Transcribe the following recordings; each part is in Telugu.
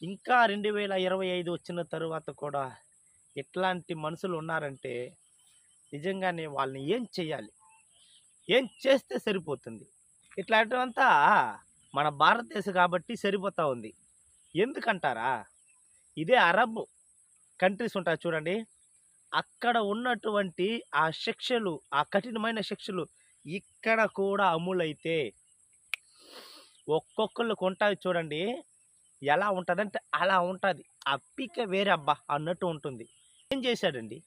ఇంకా 2025 వచ్చిన తరువాత కూడా ఇట్లాంటి మనుషులు ఉన్నారంటే నిజంగానే వాళ్ళని ఏం చేయాలి? ఏం చేస్తే సరిపోతుంది? ఇట్లాంటివంతా మన భారతదేశం కాబట్టి సరిపోతా ఉంది. ఎందుకంటారా? ఇదే అరబ్ కంట్రీస్ ఉంటాయి చూడండి. అక్కడ ఉన్నటువంటి ఆ శిక్షలు, ఆ కఠినమైన శిక్షలు ఇక్కడ కూడా అమలైతే ఒక్కొక్కళ్ళకి ఉంటాయి చూడండి. ఎలా ఉంటదంటే అలా ఉంటది. ఆ పీక వేరే అబ్బా అన్నట్టు ఉంటుంది. ఏం చేశాడండి?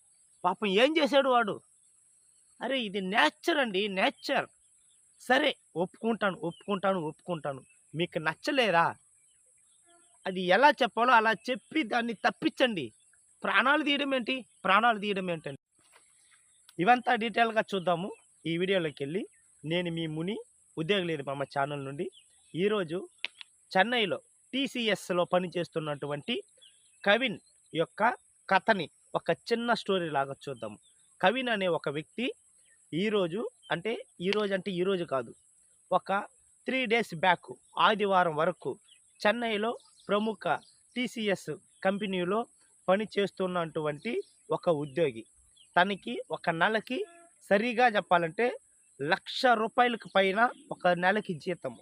పాపం ఏం చేశాడు వాడు? అరే ఇది నేచర్ అండి, నేచర్. సరే ఒప్పుకుంటాను. మీకు నచ్చలేదా? అది ఎలా చెప్పాలో అలా చెప్పి దాన్ని తప్పించండి. ప్రాణాలు తీయడం ఏంటండి? ఇవంతా డీటెయిల్‌గా చూద్దాము ఈ వీడియోలోకెళ్ళి. నేను మీ ముని ఉద్యోగలేదు మామ ఛానల్ నుండి. ఈరోజు చెన్నైలో టీసీఎస్‌లో పనిచేస్తున్నటువంటి కవిన్ యొక్క కథని ఒక చిన్న స్టోరీ లాగా చూద్దాము. కవిన్ అనే ఒక వ్యక్తి ఈరోజు అంటే ఈరోజు కాదు, ఒక 3 డేస్ బ్యాక్ ఆదివారం వరకు చెన్నైలో ప్రముఖ టీసీఎస్ కంపెనీలో పనిచేస్తున్నటువంటి ఒక ఉద్యోగి. తనకి ఒక నెలకి సరిగా చెప్పాలంటే ₹1,00,000 పైన ఒక నెలకి జీతము.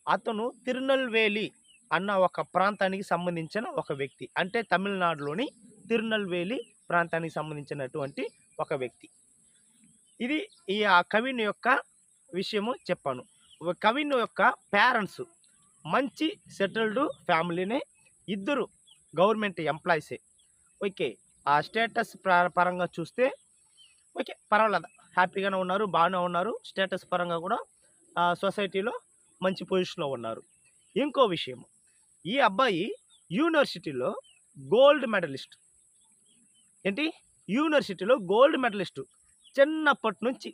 అతను తిరునల్వేలి అన్న ఒక ప్రాంతానికి సంబంధించిన ఒక వ్యక్తి. అంటే తమిళనాడులోని తిరునల్వేలి ప్రాంతానికి సంబంధించినటువంటి ఒక వ్యక్తి. ఇది ఆ కవిన్ యొక్క విషయము చెప్పాను. కవిన్ యొక్క పేరెంట్స్ మంచి సెటిల్డ్ ఫ్యామిలీనే, ఇద్దరు గవర్నమెంట్ ఎంప్లాయీసే. ఓకే, ఆ స్టేటస్ పరంగా చూస్తే ఓకే పర్వాలేదు, హ్యాపీగానే ఉన్నారు, బాగానే ఉన్నారు. స్టేటస్ పరంగా కూడా సొసైటీలో మంచి పొజిషన్లో ఉన్నారు. ఇంకో విషయం, ఈ అబ్బాయి యూనివర్సిటీలో గోల్డ్ మెడలిస్ట్. యూనివర్సిటీలో గోల్డ్ మెడలిస్టు. చిన్నప్పటి నుంచి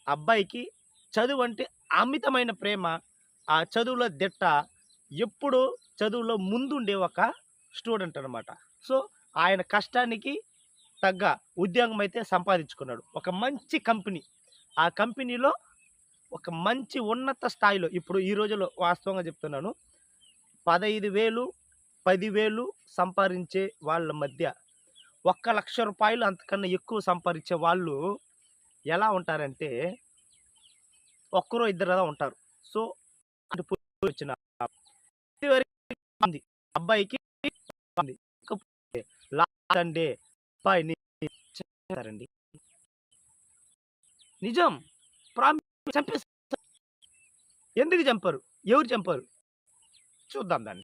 అబ్బాయికి చదువు అంటే అమితమైన ప్రేమ. ఆ చదువులో దిట్ట, ఎప్పుడు చదువులో ముందుండే ఒక స్టూడెంట్ అనమాట. సో ఆయన కష్టానికి తగ్గ ఉద్యోగం అయితే సంపాదించుకున్నాడు. ఒక మంచి కంపెనీ, ఆ కంపెనీలో ఒక మంచి ఉన్నత స్థాయిలో, ఇప్పుడు ఈ రోజుల్లో వాస్తవంగా చెప్తున్నాను, 15,000 10,000 సంపాదించే వాళ్ళ మధ్య ₹1,00,000 అంతకన్నా ఎక్కువ సంపాదించే వాళ్ళు ఎలా ఉంటారంటే ఒక్కరో ఇద్దరు ఉంటారు. సో వచ్చిన అబ్బాయికి లాస్ట్ సండే అబ్బాయిని చంపేశారండి. నిజం, చంపేశారు. ఎందుకు చంపారు? ఎవరు చంపారు? చూద్దాం దాన్ని.